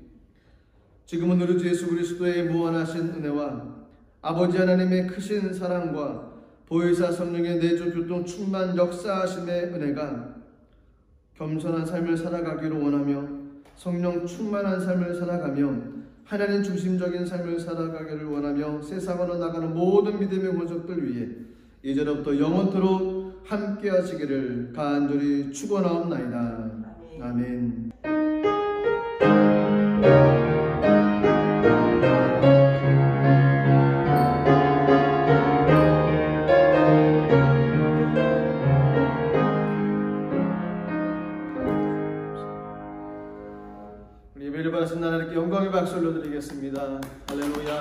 지금은 우리 주 예수 그리스도의 무한하신 은혜와 아버지 하나님의 크신 사랑과 보혜사 성령의 내주 교통 충만 역사하심의 은혜가 겸손한 삶을 살아가기를 원하며 성령 충만한 삶을 살아가며 하나님 중심적인 삶을 살아가기를 원하며 세상으로 나가는 모든 믿음의 권속들 위해 이제로부터 영원토록 함께 하시기를 간절히 축원하옵나이다. 아멘. 예배를 받으신 하나님께 영광의 박수 올려드리겠습니다. 할렐루야.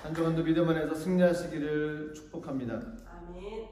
한 주간도 믿음 안에서 승리하시기를 축복합니다.
아멘.